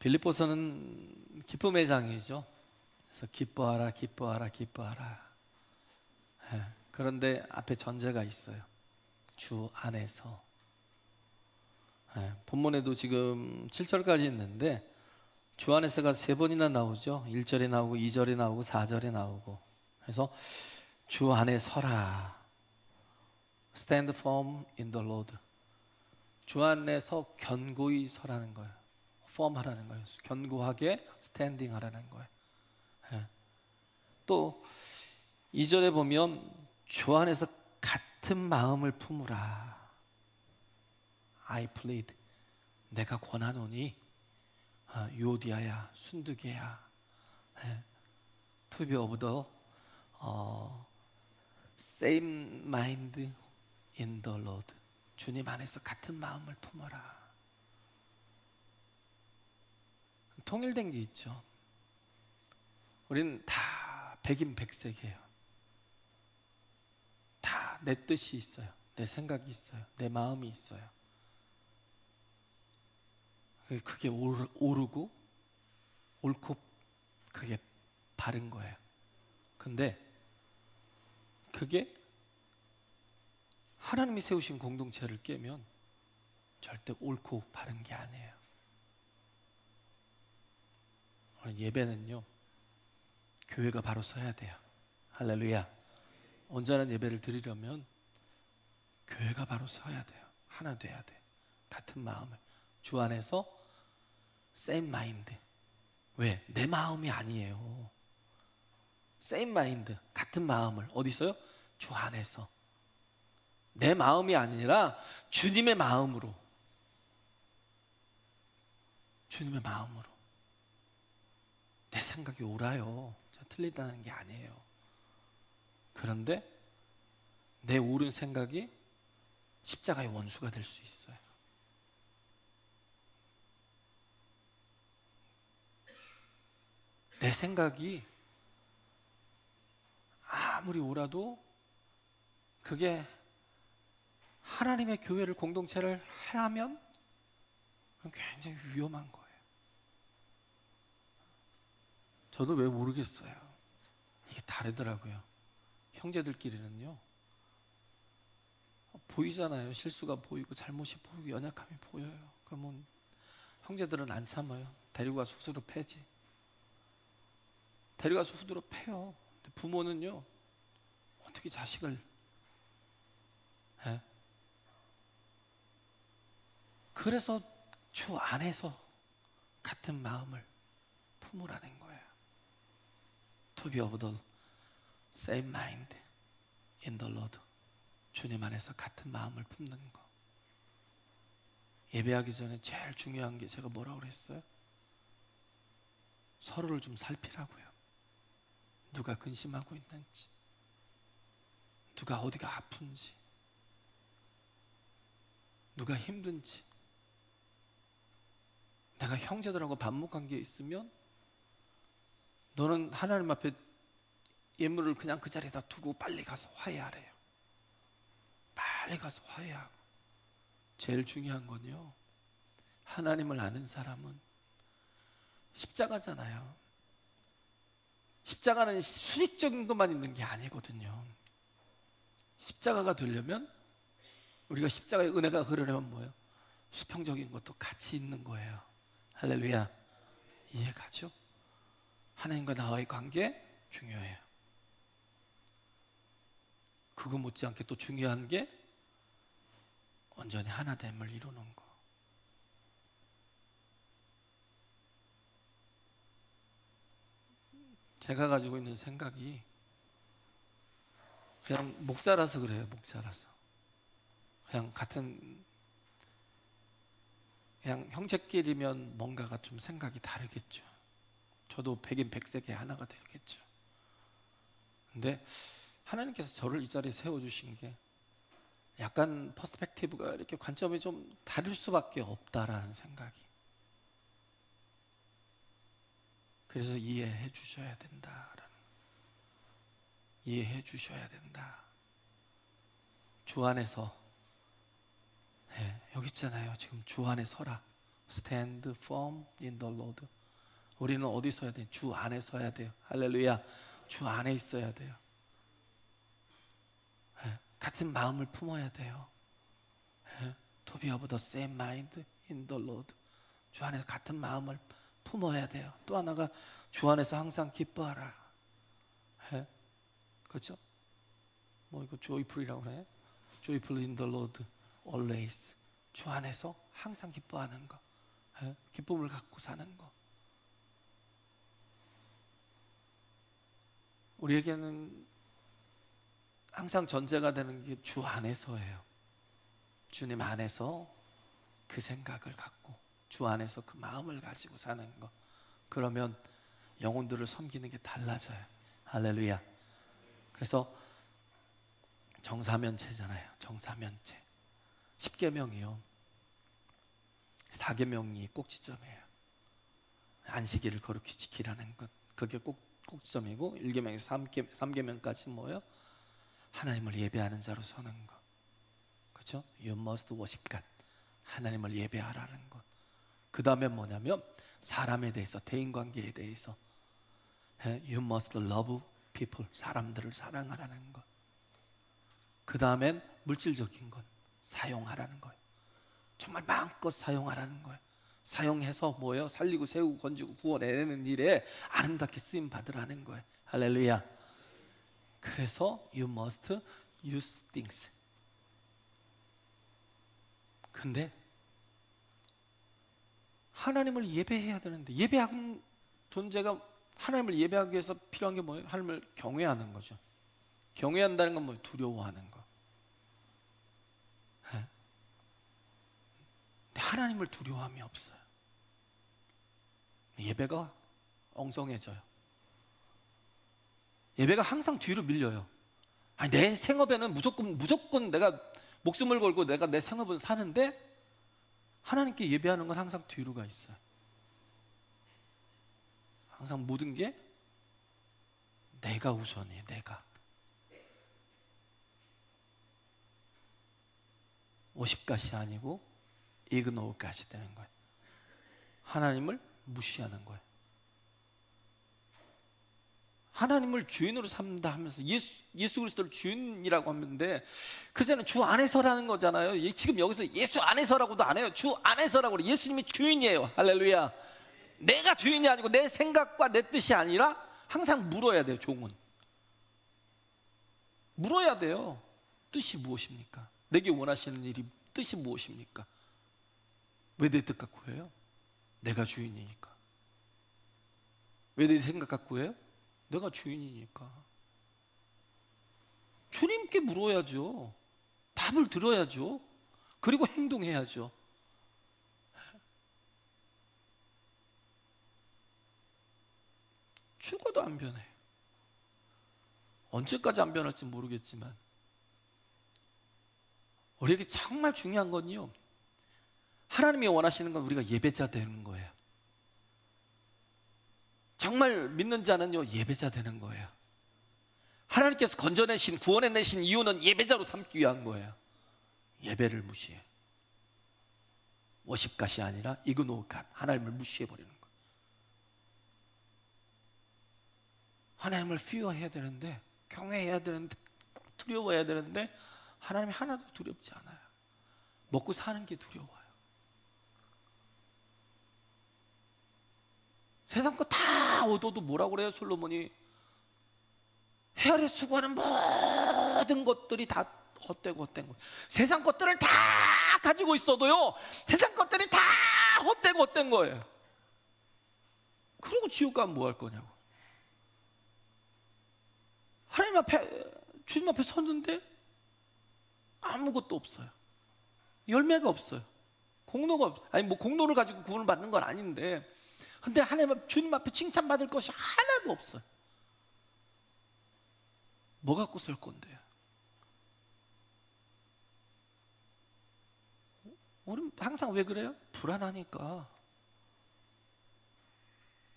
빌립보서는 기쁨의 장이죠. 그래서 기뻐하라, 기뻐하라, 기뻐하라. 그런데 앞에 전제가 있어요. 주 안에서. 본문에도 지금 7절까지 있는데 주 안에서가 3번이나 나오죠. 1절에 나오고 2절에 나오고 4절에 나오고. 그래서 주 안에 서라. Stand firm in the Lord. 주 안에서 견고히 서라는 거예요. firm 하라는 거예요. 견고하게 standing 하라는 거예요. 또 2절에 보면 주 안에서 같은 마음을 품으라. I plead. 내가 권하노니 유오디아야, 순두개야. To be of the same mind in the Lord. 주님 안에서 같은 마음을 품어라. 통일된 게 있죠. 우리는 다 백인백색이에요. 다 내 뜻이 있어요. 내 생각이 있어요. 내 마음이 있어요. 그게 옳고 그게 바른 거예요. 근데 그게 하나님이 세우신 공동체를 깨면 절대 옳고 바른 게 아니에요. 오늘 예배는요, 교회가 바로 서야 돼요. 할렐루야. 온전한 예배를 드리려면 교회가 바로 서야 돼요. 하나 돼야 돼. 같은 마음을. 주 안에서 same mind. 왜? 내 마음이 아니에요. same mind. 같은 마음을. 어디서요? 주 안에서. 내 마음이 아니라 주님의 마음으로. 주님의 마음으로. 내 생각이 옳아요. 제가 틀리다는 게 아니에요. 그런데 내 옳은 생각이 십자가의 원수가 될 수 있어요. 내 생각이 아무리 옳아도 그게 하나님의 교회를, 공동체를 해하면 굉장히 위험한 거예요. 저도 왜 모르겠어요. 이게 다르더라고요. 형제들끼리는요, 보이잖아요. 실수가 보이고 잘못이 보이고 연약함이 보여요. 그러면 형제들은 안 참아요. 데리고 가서 후드로 패지. 데리고 가서 후드로 패요. 근데 부모는요, 어떻게 자식을 그래서 주 안에서 같은 마음을 품으라는 거예요. To be of the same mind in the Lord. 주님 안에서 같은 마음을 품는 거. 예배하기 전에 제일 중요한 게 제가 뭐라고 그랬어요? 서로를 좀 살피라고요. 누가 근심하고 있는지, 누가 어디가 아픈지, 누가 힘든지. 내가 형제들하고 반목관계에 있으면 너는 하나님 앞에 예물을 그냥 그 자리에다 두고 빨리 가서 화해하래요. 빨리 가서 화해하고. 제일 중요한 건요, 하나님을 아는 사람은 십자가잖아요. 십자가는 수직적인 것만 있는 게 아니거든요. 십자가가 되려면, 우리가 십자가의 은혜가 그러려면 뭐예요? 수평적인 것도 같이 있는 거예요. 할렐루야. 이해가죠? 하나님과 나와의 관계 중요해요. 그거 못지않게 또 중요한 게 온전히 하나됨을 이루는 거. 제가 가지고 있는 생각이 그냥 목사라서 그래요. 목사라서. 그냥 같은, 그냥 형제끼리면 뭔가가 좀 생각이 다르겠죠. 저도 백인 백색의 하나가 되겠죠. 근데 하나님께서 저를 이 자리에 세워주신 게 약간 퍼스펙티브가, 이렇게 관점이 좀 다를 수밖에 없다라는 생각이. 그래서 이해해 주셔야 된다라는, 이해해 주셔야 된다. 주 안에서, 여기 있잖아요. 지금 주 안에 서라. Stand firm in the Lord. 우리는 어디 서야 돼요? 주 안에 서야 돼요. 할렐루야. 주 안에 있어야 돼요. 같은 마음을 품어야 돼요. To be of the same mind in the Lord. 주 안에서 같은 마음을 품어야 돼요. 또 하나가 주 안에서 항상 기뻐하라. 그렇죠? 뭐 이거 joyful이라고 그래? Joyful in the Lord always. 주 안에서 항상 기뻐하는 거. 기쁨을 갖고 사는 거. 우리에게는 항상 전제가 되는 게 주 안에서예요. 주님 안에서 그 생각을 갖고 주 안에서 그 마음을 가지고 사는 거. 그러면 영혼들을 섬기는 게 달라져요. 할렐루야. 그래서 정사면체잖아요. 정사면체. 10계명이요. 4계명이 꼭지점이에요. 안식일을 거룩히 지키라는 것. 그게 꼭지점이고 1계명에서 3계명까지 뭐예요? 하나님을 예배하는 자로 서는 것. 그렇죠? You must worship God. 하나님을 예배하라는 것. 그 다음에 뭐냐면 사람에 대해서, 대인관계에 대해서 You must love people. 사람들을 사랑하라는 것. 그 다음엔 물질적인 것. 사용하라는 거예요. 정말 마음껏 사용하라는 거예요. 사용해서 뭐예요? 살리고 세우고 건지고 구원해내는 일에 아름답게 쓰임 받으라는 거예요. 할렐루야. 그래서 you must use things. 근데 하나님을 예배해야 되는데, 예배하는 존재가 하나님을 예배하기 위해서 필요한 게 뭐예요? 하나님을 경외하는 거죠. 경외한다는 건 뭐예요? 두려워하는 거. 근데 하나님을 두려워함이 없어요. 예배가 엉성해져요. 예배가 항상 뒤로 밀려요. 아니, 내 생업에는 무조건 내가 목숨을 걸고 내가 내 생업을 사는데 하나님께 예배하는 건 항상 뒤로 가 있어요. 항상 모든 게 내가 우선이에요. 내가 50갓이 아니고 이그노우갓이 되는 거예요. 하나님을 무시하는 거예요. 하나님을 주인으로 삼다 하면서 예수 그리스도를 주인이라고 하는데 그전에 주 안에서라는 거잖아요. 지금 여기서 예수 안에서라고도 안 해요. 주 안에서라고 그래요. 예수님이 주인이에요. 할렐루야. 내가 주인이 아니고 내 생각과 내 뜻이 아니라 항상 물어야 돼요. 종은 물어야 돼요. 뜻이 무엇입니까? 내게 원하시는 일이 뜻이 무엇입니까? 왜 내 뜻 갖고 해요? 내가 주인이니까. 왜 내 생각 갖고 해요? 내가 주인이니까. 주님께 물어야죠. 답을 들어야죠. 그리고 행동해야죠. 죽어도 안 변해. 언제까지 안 변할지 모르겠지만 우리에게 정말 중요한 건요, 하나님이 원하시는 건 우리가 예배자 되는 거예요. 정말 믿는 자는요, 예배자 되는 거예요. 하나님께서 건져내신, 구원해내신 이유는 예배자로 삼기 위한 거예요. 예배를 무시해. 워십갓이 아니라 이그노갓, 하나님을 무시해버리는 거예요. 하나님을 fear해야 되는데, 경외해야 되는데, 두려워해야 되는데 하나님이 하나도 두렵지 않아요. 먹고 사는 게 두려워요. 세상 거 다 얻어도 뭐라고 그래요? 솔로몬이 헤아려 수고하는 모든 것들이 다 헛되고 헛된 거예요. 세상 것들을 다 가지고 있어도요, 세상 것들이 다 헛되고 헛된 거예요. 그리고 지옥 가면 뭐 할 거냐고. 하나님 앞에, 주님 앞에 섰는데 아무것도 없어요. 열매가 없어요. 공로가 없어요. 아니 뭐 공로를 가지고 구원을 받는 건 아닌데, 근데 하나님, 주님 앞에 칭찬받을 것이 하나도 없어요. 뭐 갖고 설 건데요? 우리 항상 왜 그래요? 불안하니까.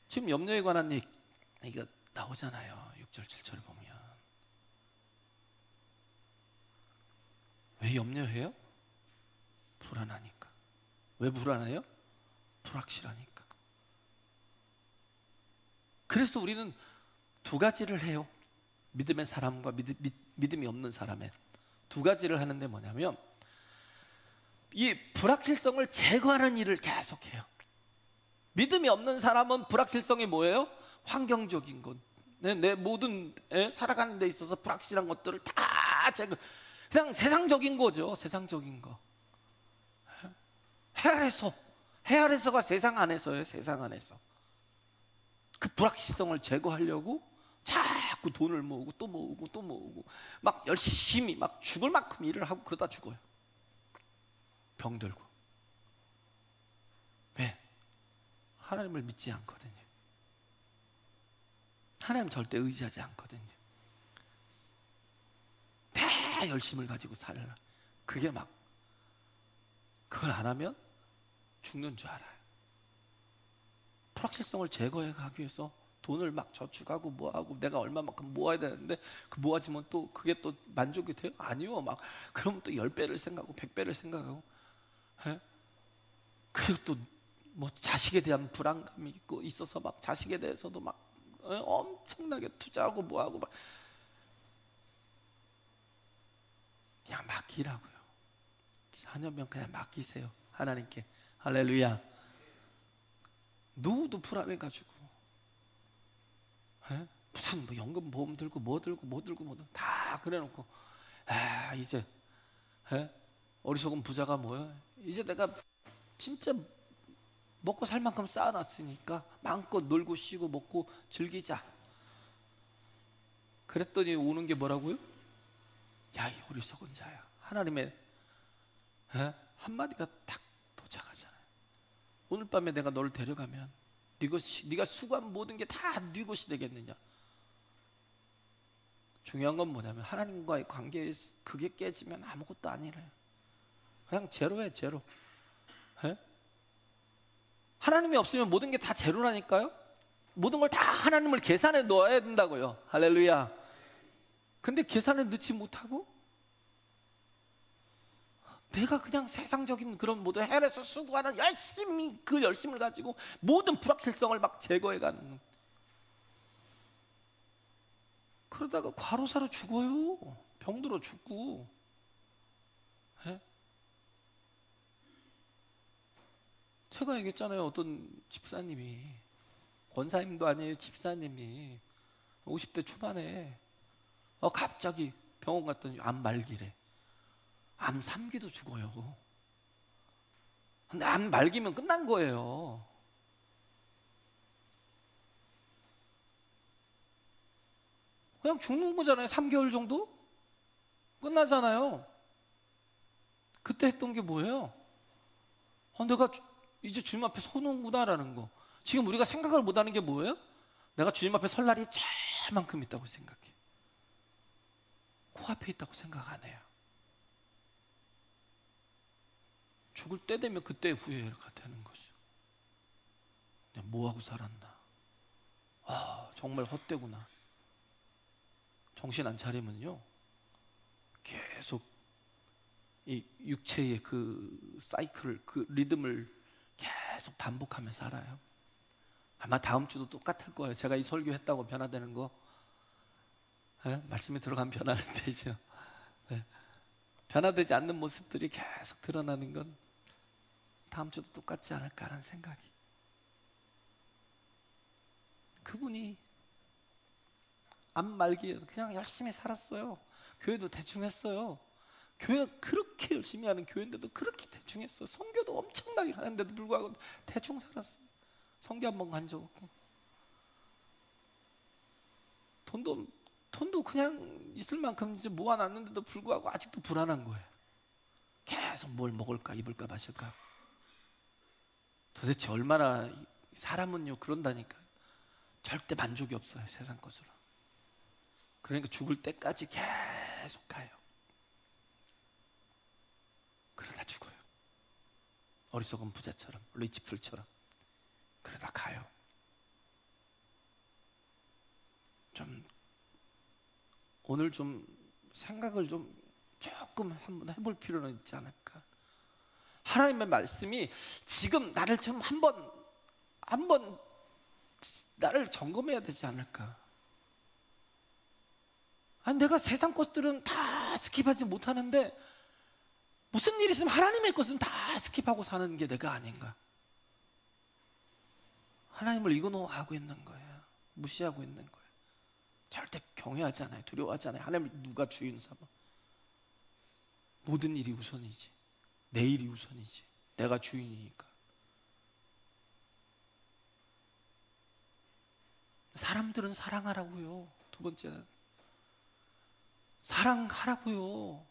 지금 염려에 관한 얘기가 나오잖아요. 6절 7절을 보면. 왜 염려해요? 불안하니까. 왜 불안해요? 불확실하니까. 그래서 우리는 두 가지를 해요. 믿음의 사람과 믿음이 없는 사람의 두 가지를 하는데 뭐냐면 이 불확실성을 제거하는 일을 계속해요. 믿음이 없는 사람은 불확실성이 뭐예요? 환경적인 것, 내 모든 살아가는 데 있어서 불확실한 것들을 다 제거, 그냥 세상적인 거죠. 세상적인 거. 헤아려서가 세상 안에서예요. 세상 안에서 그 불확실성을 제거하려고 자꾸 돈을 모으고 또 모으고 또 모으고 막 열심히 막 죽을 만큼 일을 하고 그러다 죽어요. 병들고. 왜? 하나님을 믿지 않거든요. 하나님 절대 의지하지 않거든요. 다 열심을 가지고 살라. 그게 막 그걸 안 하면 죽는 줄 알아요. 불확실성을 제거해 가기 위해서 돈을 막 저축하고 뭐하고 내가 얼마만큼 모아야 되는데 그 모아지면 또 그게 또 만족이 돼요? 아니요. 막 그러면 또 10배를 생각하고 100배를 생각하고 그리고 또 뭐 자식에 대한 불안감이 있고 있어서 막 자식에 대해서도 막 엄청나게 투자하고 뭐하고 막 그냥 맡기라고요. 자녀면 그냥 맡기세요. 하나님께. 할렐루야. 누구도 불안해가지고 무슨 뭐 연금 보험 들고 뭐 들고 다 그래놓고 이제 어리석은 부자가 뭐야? 이제 내가 진짜 먹고 살 만큼 쌓아놨으니까 마음껏 놀고 쉬고 먹고 즐기자. 그랬더니 오는 게 뭐라고요? 야, 이 어리석은 자야. 하나님의 한마디가 딱 도착하잖아요. 오늘 밤에 내가 너를 데려가면 네가 수고한 모든 게 다 네 것이 되겠느냐. 중요한 건 뭐냐면 하나님과의 관계에 그게 깨지면 아무것도 아니래요. 그냥 제로예요. 제로. 하나님이 없으면 모든 게 다 제로라니까요. 모든 걸 다 하나님을 계산에 넣어야 된다고요. 할렐루야. 근데 계산에 넣지 못하고 내가 그냥 세상적인 그런 모든 헬에서 수고하는 열심히 그 열심을 가지고 모든 불확실성을 막 제거해가는, 그러다가 과로사로 죽어요. 병들어 죽고. 제가 얘기했잖아요. 어떤 집사님이, 권사님도 아니에요, 집사님이 50대 초반에 갑자기 병원 갔더니 암 말기래. 암 3기도 죽어요. 근데 암 말기면 끝난 거예요. 그냥 죽는 거잖아요. 3개월 정도? 끝나잖아요. 그때 했던 게 뭐예요? 내가 이제 주님 앞에 서는구나라는 거. 지금 우리가 생각을 못하는 게 뭐예요? 내가 주님 앞에 설 날이 저만큼 있다고 생각해. 코앞에 있다고 생각 안 해요. 죽을 때 되면 그때 후회가 되는 거죠. 내가 뭐하고 살았나. 정말 헛되구나. 정신 안 차리면요, 계속 이 육체의 그 사이클을, 그 리듬을 계속 반복하며 살아요. 아마 다음 주도 똑같을 거예요. 제가 이 설교했다고 변화되는 거, 말씀이 들어가면 변화는 되죠. 변화되지 않는 모습들이 계속 드러나는 건 다음 주도 똑같지 않을까 하는 생각이. 그분이 암 말기에 그냥 열심히 살았어요. 교회도 대충 했어요. 교회가 그렇게 열심히 하는 교회인데도 그렇게 대충 했어요. 선교도 엄청나게 하는데도 불구하고 대충 살았어요. 선교 한 번 간 적 없고, 돈도 그냥 있을 만큼 이제 모아놨는데도 불구하고 아직도 불안한 거예요. 계속 뭘 먹을까, 입을까, 마실까. 도대체 얼마나, 사람은요 그런다니까요. 절대 만족이 없어요, 세상 것으로. 그러니까 죽을 때까지 계속 가요. 그러다 죽어요. 어리석은 부자처럼, 리치풀처럼. 그러다 가요. 오늘 좀 생각을 좀 조금 한번 해볼 필요는 있지 않을까. 하나님의 말씀이 지금 나를 좀 한번 나를 점검해야 되지 않을까. 내가 세상 것들은 다 스킵하지 못하는데 무슨 일이 있으면 하나님의 것은 다 스킵하고 사는 게 내가 아닌가. 하나님을 이그노하고 있는 거예요. 무시하고 있는 거예요. 절대 경외하지 않아요. 두려워하지 않아요. 하나님을 누가 주인 삼아. 모든 일이 우선이지. 내 일이 우선이지. 내가 주인이니까. 사람들은 사랑하라고요. 두 번째는 사랑하라고요.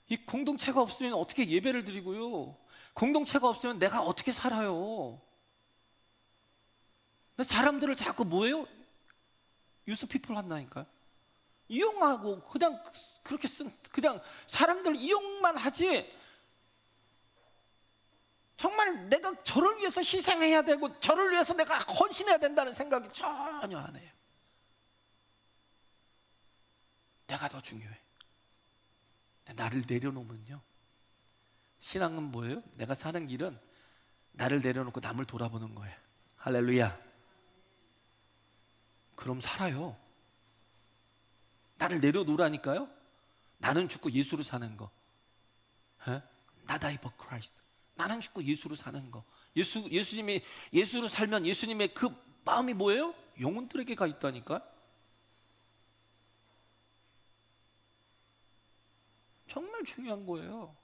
이 공동체가 없으면 어떻게 예배를 드리고요. 공동체가 없으면 내가 어떻게 살아요. 사람들을 자꾸 뭐예요? 유스피플 한다니까요. 이용하고 그냥 그렇게 그냥 사람들 이용만 하지. 정말 내가 저를 위해서 희생해야 되고 저를 위해서 내가 헌신해야 된다는 생각이 전혀 안 해요. 내가 더 중요해. 나를 내려놓으면요, 신앙은 뭐예요? 내가 사는 길은 나를 내려놓고 남을 돌아보는 거예요. 할렐루야. 그럼 살아요. 나를 내려놓으라니까요. 나는 죽고 예수로 사는 거. Not I but Christ. 나는 죽고 예수로 사는 거. 예수님이 예수로 살면 예수님의 그 마음이 뭐예요? 영혼들에게 가 있다니까. 정말 중요한 거예요.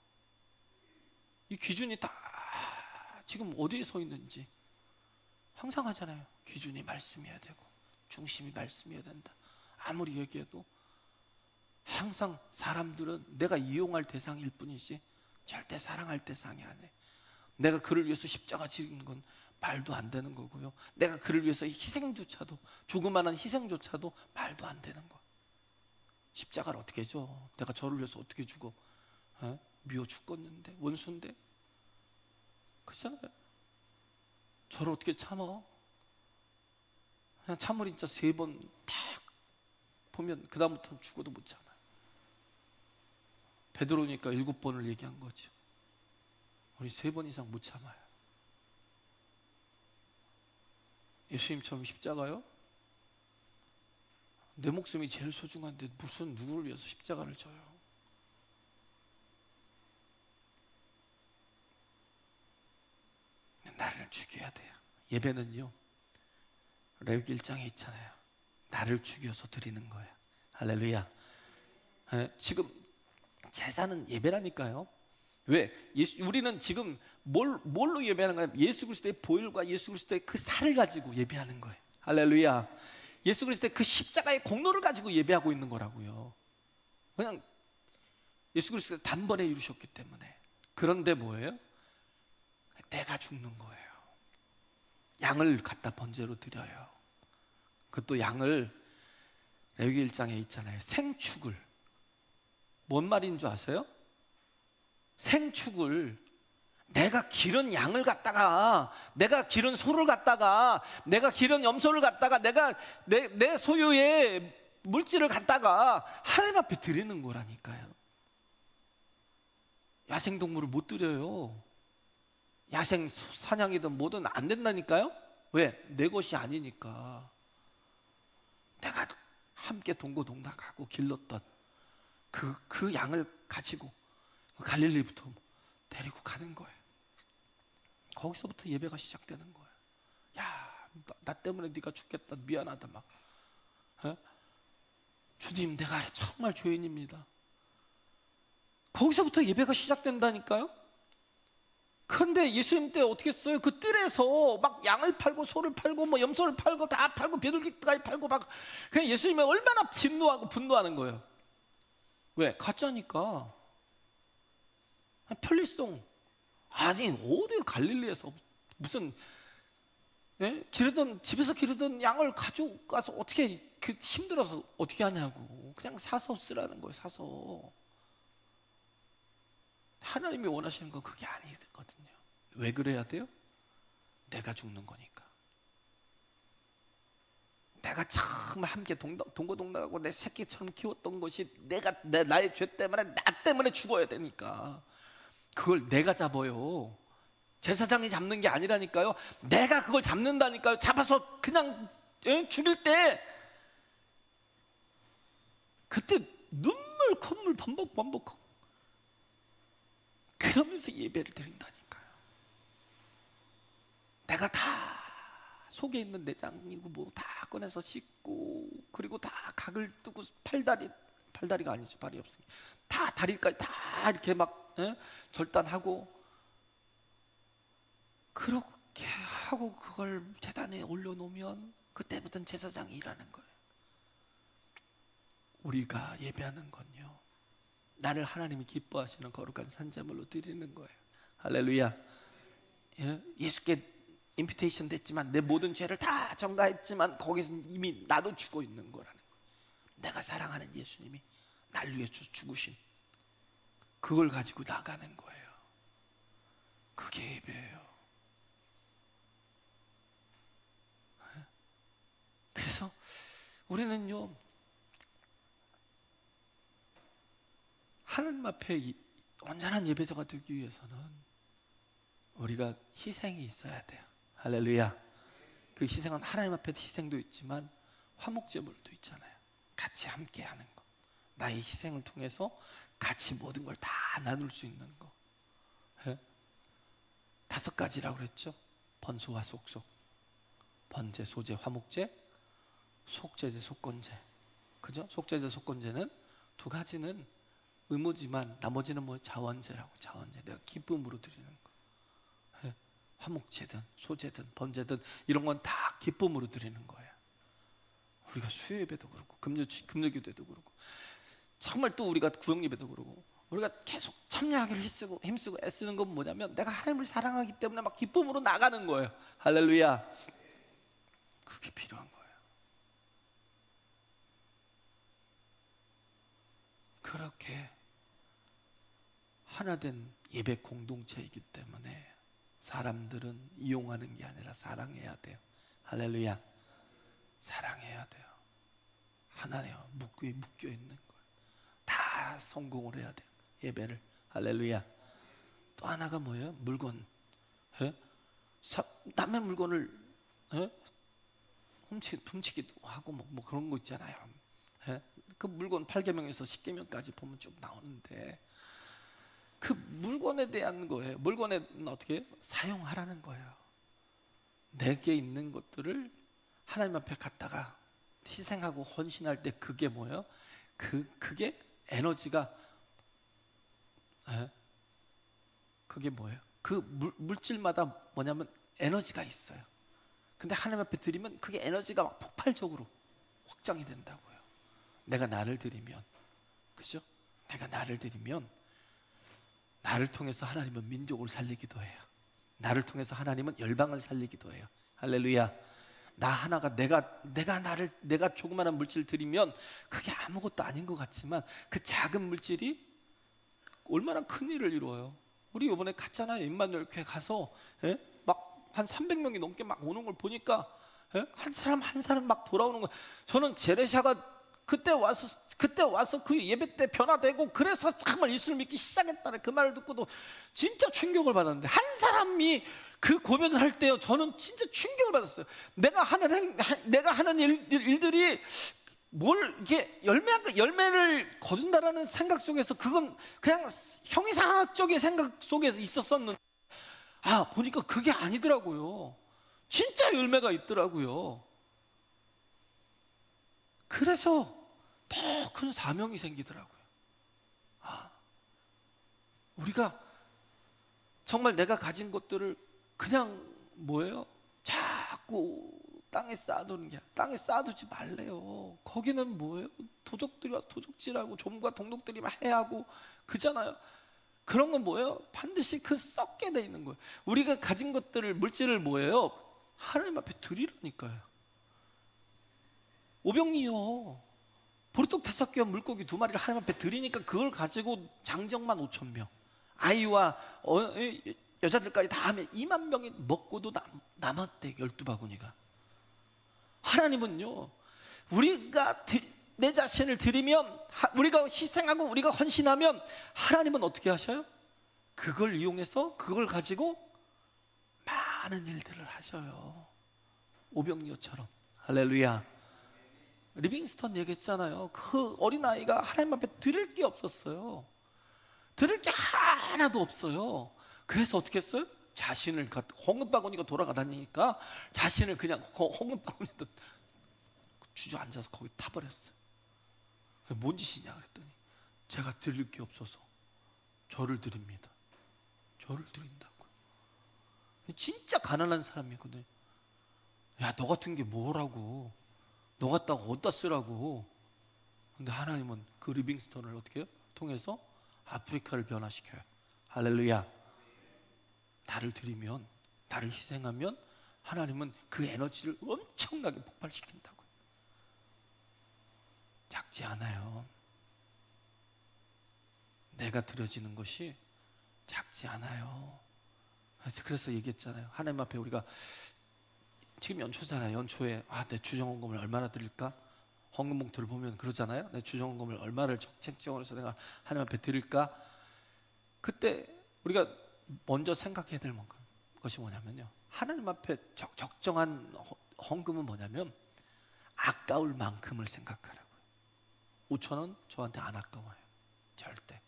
이 기준이 다 지금 어디에 서 있는지 항상 하잖아요. 기준이 말씀이어야 되고 중심이 말씀이어야 된다. 아무리 얘기해도 항상 사람들은 내가 이용할 대상일 뿐이지 절대 사랑할 대상이 아니에요. 내가 그를 위해서 십자가 지는 건 말도 안 되는 거고요. 내가 그를 위해서 희생조차도, 조그마한 희생조차도 말도 안 되는 거. 십자가를 어떻게 줘? 내가 저를 위해서 어떻게 죽어? 미워 죽겠는데, 원수인데. 그렇잖아요. 저를 어떻게 참아? 그냥 참을 진짜 3번 딱 보면 그 다음부터는 죽어도 못 참아요. 베드로니까 7번을 얘기한 거죠. 우리 3번 이상 못 참아요. 예수님처럼 십자가요? 내 목숨이 제일 소중한데 무슨 누구를 위해서 십자가를 져요? 나를 죽여야 돼요. 예배는요, 레위기 1장에 있잖아요. 나를 죽여서 드리는 거예요. 할렐루야. 지금 제사는 예배라니까요. 왜? 우리는 지금 뭘로 예배하는 거예요? 예수 그리스도의 보혈과 예수 그리스도의 그 살을 가지고 예배하는 거예요. 할렐루야. 예수 그리스도의 그 십자가의 공로를 가지고 예배하고 있는 거라고요. 그냥 예수 그리스도가 단번에 이루셨기 때문에. 그런데 뭐예요? 내가 죽는 거예요. 양을 갖다 번제로 드려요. 그것도 양을 레위기 1장에 있잖아요. 생축을. 뭔 말인 줄 아세요? 생축을 내가 기른 양을 갖다가, 내가 기른 소를 갖다가, 내가 기른 염소를 갖다가, 내가 내 소유의 물질을 갖다가 하나님 앞에 드리는 거라니까요. 야생동물을 못 드려요. 야생 사냥이든 뭐든 안 된다니까요. 왜? 내 것이 아니니까. 내가 함께 동고동락하고 길렀던 그 양을 가지고 갈릴리부터 데리고 가는 거예요. 거기서부터 예배가 시작되는 거예요. 야, 나 때문에 네가 죽겠다, 미안하다 막. 주님, 내가 정말 죄인입니다. 거기서부터 예배가 시작된다니까요. 그런데 예수님 때 어떻게 했어요? 그 뜰에서 막 양을 팔고 소를 팔고 뭐 염소를 팔고 다 팔고 비둘기까지 팔고 막. 그냥 예수님이 얼마나 진노하고 분노하는 거예요. 왜? 가짜니까. 편리성. 아니 어디 갈릴리에서 무슨 기르던, 집에서 기르던 양을 가져가서 어떻게 그 힘들어서 어떻게 하냐고. 그냥 사서 쓰라는 거예요. 사서. 하나님이 원하시는 건 그게 아니거든요. 왜 그래야 돼요? 내가 죽는 거니까. 내가 정말 함께 동고동락하고 내 새끼처럼 키웠던 것이 나의 죄 때문에, 나 때문에 죽어야 되니까. 그걸 내가 잡아요. 제사장이 잡는 게 아니라니까요. 내가 그걸 잡는다니까요. 잡아서 그냥 죽일 때 그때 눈물 콧물 범벅 그러면서 예배를 드린다니까요. 내가 다 속에 있는 내장이고 뭐 다 꺼내서 씻고, 그리고 다 각을 뜨고, 팔다리가 아니지, 발이 없으니 다 다리까지 다 이렇게 막 절단하고, 그렇게 하고 그걸 제단에 올려놓으면 그때부터는 제사장이 일하는 거예요. 우리가 예배하는 건요, 나를 하나님이 기뻐하시는 거룩한 산제물로 드리는 거예요. 할렐루야. 예수께 인피테이션 됐지만, 내 모든 죄를 다 전가했지만 거기서 이미 나도 죽어 있는 거라는 거예요. 내가 사랑하는 예수님이 날 위해 죽으신 그걸 가지고 나가는 거예요. 그게 예배예요. 그래서 우리는요, 하나님 앞에 온전한 예배자가 되기 위해서는 우리가 희생이 있어야 돼요. 할렐루야. 그 희생은 하나님 앞에도 희생도 있지만 화목제물도 있잖아요. 같이 함께 하는 거, 나의 희생을 통해서 같이 모든 걸 다 나눌 수 있는 거. 5가지라고 그랬죠. 번소와 속속, 번제, 소제, 화목제, 속제제, 속건제. 그죠? 속제제, 속건제는 2가지는 의무지만 나머지는 뭐 자원제라고. 자원제, 내가 기쁨으로 드리는 거. 화목제든 소제든 번제든 이런 건 다 기쁨으로 드리는 거예요. 우리가 수요예배도 그렇고 금요기도도 그렇고, 정말 또 우리가 구역예배도 그렇고, 우리가 계속 참여하기를 힘쓰고 애쓰는 건 뭐냐면, 내가 하나님을 사랑하기 때문에 막 기쁨으로 나가는 거예요. 할렐루야. 그게 필요한 거예요. 그렇게 하나된 예배 공동체이기 때문에 사람들은 이용하는 게 아니라 사랑해야 돼요. 할렐루야. 사랑해야 돼요. 하나네요. 묶여 있는 거예요. 다 성공을 해야 돼요, 예배를. 할렐루야. 또 하나가 뭐예요? 물건. 남의 물건을 훔치기도 하고 뭐 그런 거 있잖아요. 그 물건 8계명에서 10계명까지 보면 쭉 나오는데, 그 물건에 대한 거예요. 물건에는 어떻게 해요? 사용하라는 거예요. 내게 있는 것들을 하나님 앞에 갖다가 희생하고 헌신할 때 그게 뭐예요? 그게 에너지가, 그게 뭐예요? 그 물질마다 뭐냐면 에너지가 있어요. 근데 하나님 앞에 드리면 그게 에너지가 막 폭발적으로 확장이 된다고요. 내가 나를 드리면, 그죠? 내가 나를 드리면 나를 통해서 하나님은 민족을 살리기도 해요. 나를 통해서 하나님은 열방을 살리기도 해요. 할렐루야. 나 하나가 내가 조그마한 물질 드리면 그게 아무것도 아닌 것 같지만, 그 작은 물질이 얼마나 큰 일을 이루어요. 우리 이번에 갔잖아요. 임마누엘 교회 가서 막 한 300명이 넘게 막 오는 걸 보니까 한 사람 막 돌아오는 거예요. 저는 제레샤가 그때 와서 그 예배 때 변화되고 그래서 정말 예수를 믿기 시작했다는 그 말을 듣고도 진짜 충격을 받았는데, 한 사람이 그 고백을 할 때요, 저는 진짜 충격을 받았어요. 내가 하는 일들이 뭘 이게 열매를 거둔다라는 생각 속에서, 그건 그냥 형이상학적인 생각 속에 있었었는데, 보니까 그게 아니더라고요. 진짜 열매가 있더라고요. 그래서 더 큰 사명이 생기더라고요. 우리가 정말 내가 가진 것들을 그냥 뭐예요? 자꾸 땅에 쌓아두는 게 아니라, 땅에 쌓아두지 말래요. 거기는 뭐예요? 도적질하고 좀과 동독들이 막 해하고 그잖아요. 그런 건 뭐예요? 반드시 그 썩게 돼 있는 거예요. 우리가 가진 것들을, 물질을 뭐예요? 하나님 앞에 드리라니까요. 오병이요, 보리떡 5개와 물고기 2마리를 하나님 앞에 드리니까 그걸 가지고 장정만 5,000명, 아이와 여자들까지 다 하면 2만 명이 먹고도 남았대, 12바구니가. 하나님은요, 우리가 내 자신을 드리면, 우리가 희생하고 우리가 헌신하면 하나님은 어떻게 하셔요? 그걸 이용해서 그걸 가지고 많은 일들을 하셔요. 오병이어처럼. 할렐루야. 리빙스턴 얘기했잖아요. 그 어린아이가 하나님 앞에 드릴 게 없었어요. 드릴 게 하나도 없어요. 그래서 어떻게 했어요? 자신을 홍금바구니가 돌아가다니까 자신을 그냥 홍금바구니에 주저앉아서 거기 타버렸어요. 뭔 짓이냐 그랬더니 제가 드릴 게 없어서 저를 드립니다. 저를 드린다고요. 진짜 가난한 사람이거든요. 야, 너 같은 게 뭐라고, 너 같다고 어디다 쓰라고. 근데 하나님은 그 리빙스턴을 어떻게 해요? 통해서 아프리카를 변화시켜요. 할렐루야. 나를 드리면, 나를 희생하면 하나님은 그 에너지를 엄청나게 폭발시킨다고요. 작지 않아요. 내가 드려지는 것이 작지 않아요. 그래서 얘기했잖아요. 하나님 앞에 우리가 지금 연초잖아요. 연초에 내 주정헌금을 얼마나 드릴까? 헌금 봉투를 보면 그러잖아요. 내 주정헌금을 얼마를 책정을 해서 내가 하나님 앞에 드릴까? 그때 우리가 먼저 생각해야 될 것이 뭐냐면요, 하나님 앞에 적정한 헌금은 뭐냐면 아까울 만큼을 생각하라고요. 5,000원 저한테 안 아까워요. 절대.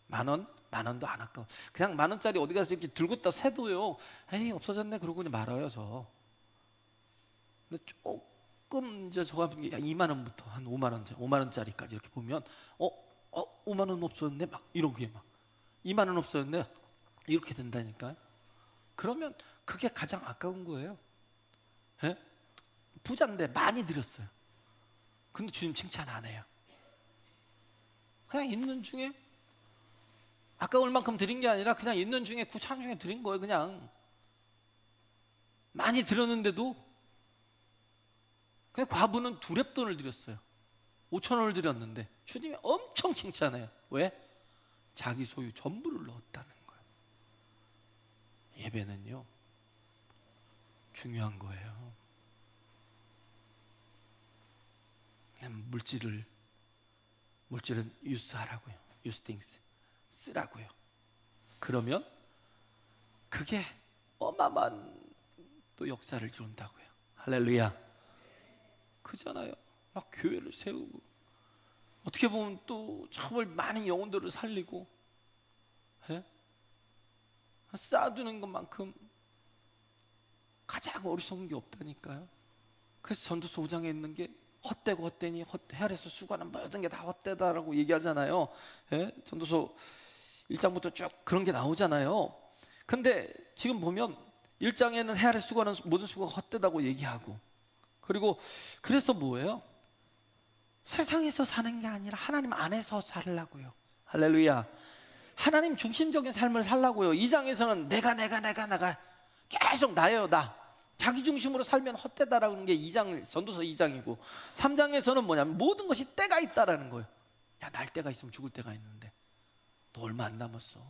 10,000원? 10,000원도 안 아까워. 그냥 10,000원짜리 어디 가서 이렇게 들고 있다 세도요, 에이 없어졌네 그러고 그냥 말아요. 저 근데 조금 이제 저 같은 게 2만원부터 한 5만원짜리까지 이렇게 보면 5만원 없었네 막 이렇게 막 2만원 없었네 이렇게 된다니까요. 그러면 그게 가장 아까운 거예요. 예? 부자인데 많이 드렸어요. 근데 주님 칭찬 안 해요. 그냥 있는 중에 아까울 만큼 드린 게 아니라 그냥 있는 중에 구찬 중에 드린 거예요. 그냥 많이 드렸는데도 그냥 과부는 두랩돈을 드렸어요. 5,000원을 드렸는데 주님이 엄청 칭찬해요. 왜? 자기 소유 전부를 넣었다는 거예요. 예배는요 중요한 거예요. 물질은 유스하라고요. 유스팅스 쓰라고요. 그러면 그게 어마어마한 또 역사를 이룬다고요. 할렐루야. 그잖아요. 막 교회를 세우고 어떻게 보면 또 정말 많은 영혼들을 살리고 쌓아두는 것만큼 가장 어리석은 게 없다니까요. 그래서 전도서 5장에 있는 게 헛되고 헛되니 헤아려서 수고하는 모든 게 다 헛되다라고 얘기하잖아요. 전도서 1장부터 쭉 그런 게 나오잖아요. 근데 지금 보면 1장에는 헤아려 수고하는 모든 수고가 헛되다고 얘기하고, 그리고 그래서 뭐예요? 세상에서 사는 게 아니라 하나님 안에서 살라고요. 할렐루야. 하나님 중심적인 삶을 살라고요. 2장에서는 내가 계속 나예요. 나 자기 중심으로 살면 헛되다라는 게 2장 전도서 2장이고, 3장에서는 뭐냐면 모든 것이 때가 있다라는 거예요. 야, 날 때가 있으면 죽을 때가 있는데 너 얼마 안 남았어.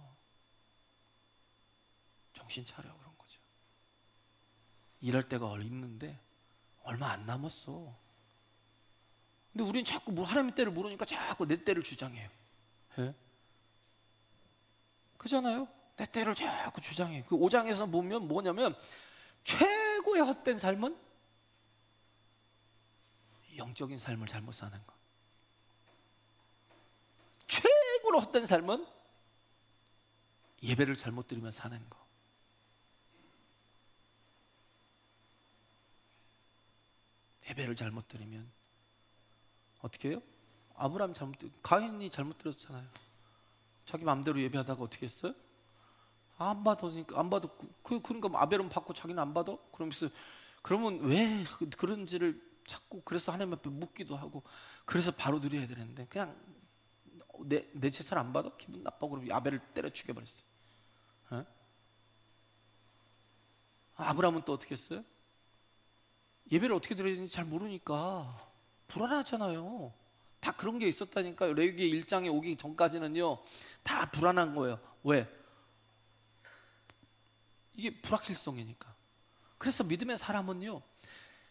정신 차려 그런 거죠. 일할 때가 있는데 얼마 안 남았어. 근데 우리는 자꾸 하나님의 때를 모르니까 자꾸 내 때를 주장해요. 그잖아요. 내 때를 자꾸 주장해. 그 5장에서 보면 뭐냐면 최고의 헛된 삶은 영적인 삶을 잘못 사는 거. 최고로 헛된 삶은 예배를 잘못 드리면 사는 거. 예배를 잘못 드리면 어떻게 해요? 아브라함 가인이 잘못 드렸잖아요. 자기 마음대로 예배하다가 어떻게 했어요? 안 받으니까 안 받았고, 그러니까 아벨은 받고 자기는 안 받아? 그러면 왜 그런지를 찾고, 그래서 하나님 앞에 묻기도 하고, 그래서 바로 드려야 되는데 그냥 내 제사를 안 받아? 기분 나빠. 그러면 아벨을 때려 죽여버렸어요. 아브라함은 또 어떻게 했어요? 예배를 어떻게 드려야 되는지 잘 모르니까 불안하잖아요. 다 그런 게 있었다니까요. 레위기 1장에 오기 전까지는요 다 불안한 거예요. 왜? 이게 불확실성이니까. 그래서 믿음의 사람은요,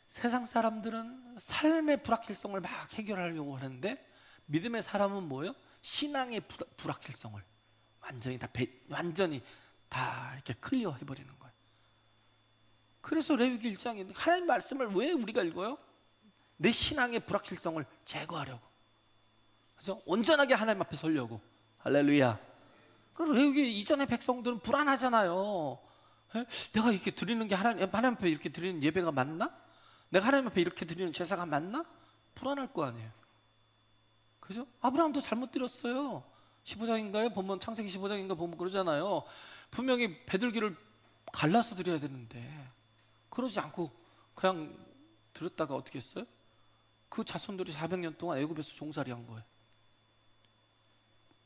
세상 사람들은 삶의 불확실성을 막 해결하려고 하는데 믿음의 사람은 뭐예요? 신앙의 불확실성을 완전히 다 이렇게 클리어 해버리는 거예요. 그래서 레위기 1장에 하나님 말씀을 왜 우리가 읽어요? 내 신앙의 불확실성을 제거하려고. 그래서 온전하게 하나님 앞에 서려고. 할렐루야. 그 레위기 이전의 백성들은 불안하잖아요. 에? 내가 이렇게 드리는 게 하나님 앞에 이렇게 드리는 예배가 맞나? 내가 하나님 앞에 이렇게 드리는 제사가 맞나? 불안할 거 아니에요. 그죠? 아브라함도 잘못 드렸어요. 15장인가요? 보면 창세기 15장인가 보면 그러잖아요. 분명히 배들기를 갈라서 드려야 되는데 그러지 않고 그냥 드렸다가 어떻게 했어요? 그 자손들이 400년 동안 애굽에서 종살이 한 거예요.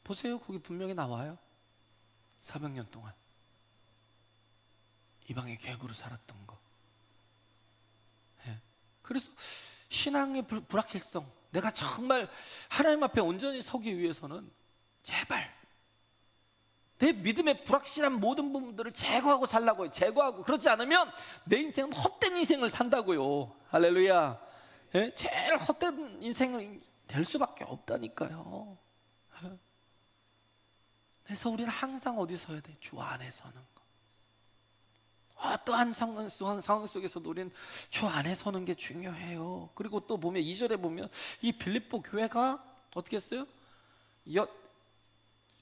보세요. 거기 분명히 나와요. 400년 동안 이방의 객으로 살았던 거. 예. 그래서 신앙의 불확실성, 내가 정말 하나님 앞에 온전히 서기 위해서는 제발 내 믿음의 불확실한 모든 부분들을 제거하고 살라고요. 제거하고. 그렇지 않으면 내 인생은 헛된 인생을 산다고요. 할렐루야. 예? 제일 헛된 인생이 될 수밖에 없다니까요. 예? 그래서 우리는 항상 어디 서야 돼? 주 안에 서는 거. 어떠한 상황 속에서도 우리는 주 안에 서는 게 중요해요. 그리고 또 보면 2절에 보면 이 빌립보 교회가 어떻게 했어요?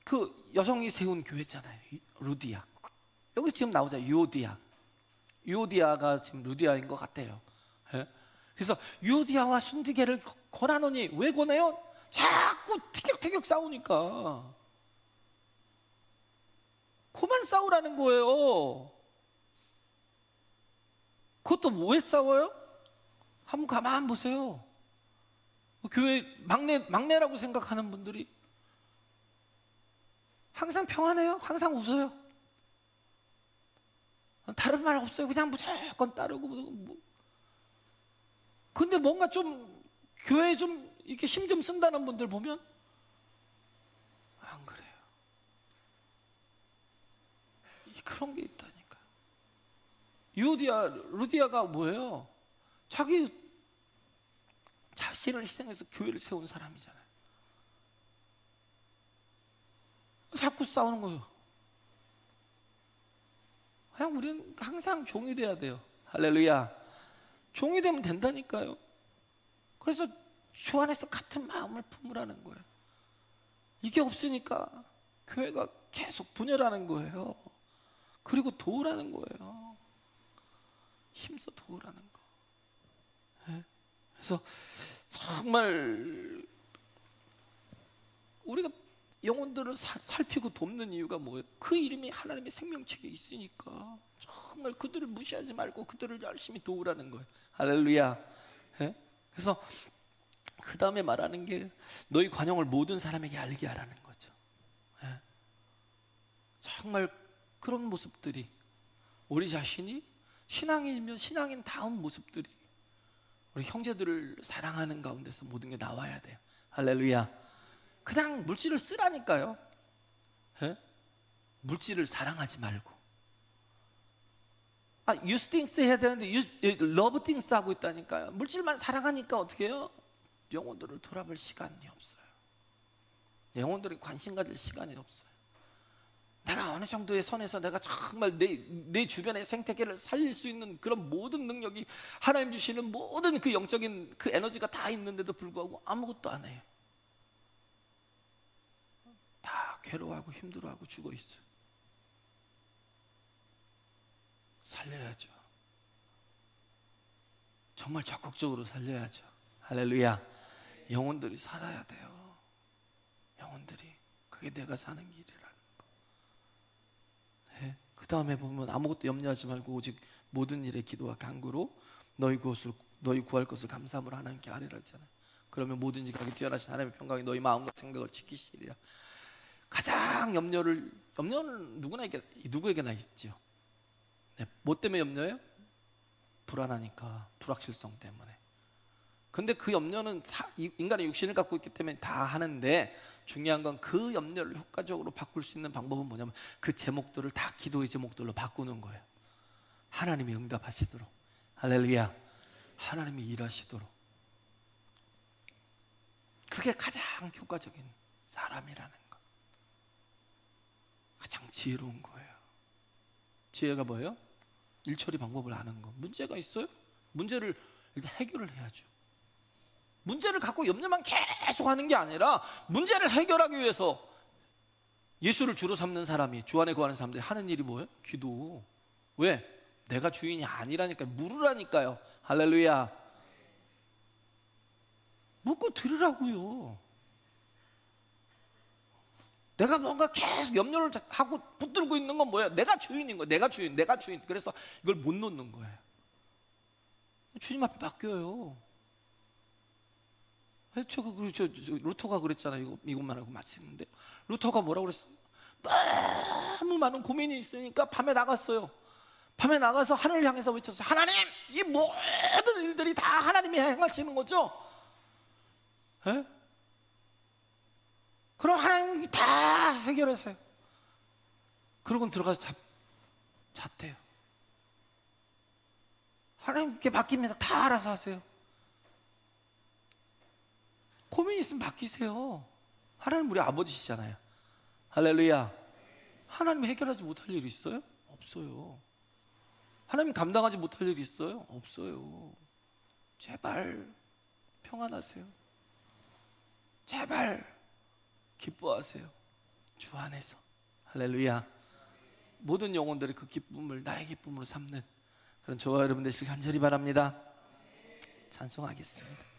그 여성이 세운 교회잖아요. 루디아. 여기 지금 나오죠. 유오디아가 지금 루디아인 것 같아요. 예? 그래서 유오디아와 순디게를 권하노니, 왜 권해요? 자꾸 티격태격 싸우니까. 그만 싸우라는 거예요. 그것도 왜 싸워요? 한번 가만 보세요. 교회 막내라고 생각하는 분들이 항상 평안해요. 항상 웃어요. 다른 말 없어요. 그냥 무조건 따르고. 근데 뭔가 좀 교회에 좀 이렇게 힘 좀 쓴다는 분들 보면 안 그래요. 그런 게 있다니까. 루디아가 뭐예요? 자기 자신을 희생해서 교회를 세운 사람이잖아요. 자꾸 싸우는 거예요. 그냥 우리는 항상 종이 돼야 돼요. 할렐루야. 종이 되면 된다니까요. 그래서 주 안에서 같은 마음을 품으라는 거예요. 이게 없으니까 교회가 계속 분열하는 거예요. 그리고 도우라는 거예요. 힘써 도우라는 거. 네? 그래서 정말 우리가 영혼들을 살피고 돕는 이유가 뭐예요? 그 이름이 하나님의 생명책에 있으니까 정말 그들을 무시하지 말고 그들을 열심히 도우라는 거예요. 할렐루야. 네? 그래서 그 다음에 말하는 게 너희 관용을 모든 사람에게 알게 하라는 거죠. 네? 정말 그런 모습들이 우리 자신이 신앙인이면 신앙인 다운 모습들이 우리 형제들을 사랑하는 가운데서 모든 게 나와야 돼요. 할렐루야. 그냥 물질을 쓰라니까요. 예? 물질을 사랑하지 말고. use things 해야 되는데 love things 하고 있다니까요. 물질만 사랑하니까 어떻게 해요? 영혼들을 돌아볼 시간이 없어요. 영혼들이 관심 가질 시간이 없어요. 내가 어느 정도의 선에서 내가 정말 내 주변의 생태계를 살릴 수 있는 그런 모든 능력이 하나님 주시는 모든 그 영적인 그 에너지가 다 있는데도 불구하고 아무것도 안 해요. 다 괴로워하고 힘들어하고 죽어 있어요. 살려야죠. 정말 적극적으로 살려야죠. 할렐루야. 영혼들이 살아야 돼요. 영혼들이. 그게 내가 사는 길이라는 거. 네. 그 다음에 보면 아무것도 염려하지 말고 오직 모든 일에 기도와 간구로 너희 구할 것을 감사함으로 하나님께 아뢰라 했잖아요. 그러면 뭐든지 가기 뛰어나신 하나님의 평강이 너희 마음과 생각을 지키시리라. 가장 염려는 누구에게나 있죠. 네, 뭐 때문에 염려해요? 불안하니까, 불확실성 때문에. 근데 그 염려는 인간의 육신을 갖고 있기 때문에 다 하는데, 중요한 건 그 염려를 효과적으로 바꿀 수 있는 방법은 뭐냐면 그 제목들을 다 기도의 제목들로 바꾸는 거예요. 하나님이 응답하시도록. 할렐루야. 하나님이 일하시도록. 그게 가장 효과적인 사람이라는 거. 가장 지혜로운 거예요. 지혜가 뭐예요? 일처리 방법을 아는 거. 문제가 있어요? 문제를 일단 해결을 해야죠. 문제를 갖고 염려만 계속 하는 게 아니라 문제를 해결하기 위해서 예수를 주로 삼는 사람이, 주 안에 거하는 사람들이 하는 일이 뭐예요? 기도. 왜? 내가 주인이 아니라니까요. 물으라니까요. 할렐루야. 묻고 들으라고요. 내가 뭔가 계속 염려를 하고 붙들고 있는 건 뭐예요? 내가 주인인 거예요. 내가 주인. 그래서 이걸 못 놓는 거예요. 주님 앞에 맡겨요. 루터가 그랬잖아요. 이것만 하고 마치는데, 루터가 뭐라고 그랬어요? 너무 많은 고민이 있으니까 밤에 나갔어요. 밤에 나가서 하늘을 향해서 외쳤어요. 하나님, 이 모든 일들이 다 하나님이 행하시는 거죠? 에? 그럼 하나님이 다 해결하세요. 그러고 들어가서 잤대요. 하나님께 맡깁니다. 다 알아서 하세요. 고민 있으면 맡기세요. 하나님 우리 아버지시잖아요. 할렐루야. 하나님 해결하지 못할 일이 있어요? 없어요. 하나님 감당하지 못할 일이 있어요? 없어요. 제발 평안하세요. 제발 기뻐하세요. 주 안에서. 할렐루야. 모든 영혼들의 그 기쁨을 나의 기쁨으로 삼는 그런 저와 여러분 되시길 간절히 바랍니다. 찬송하겠습니다.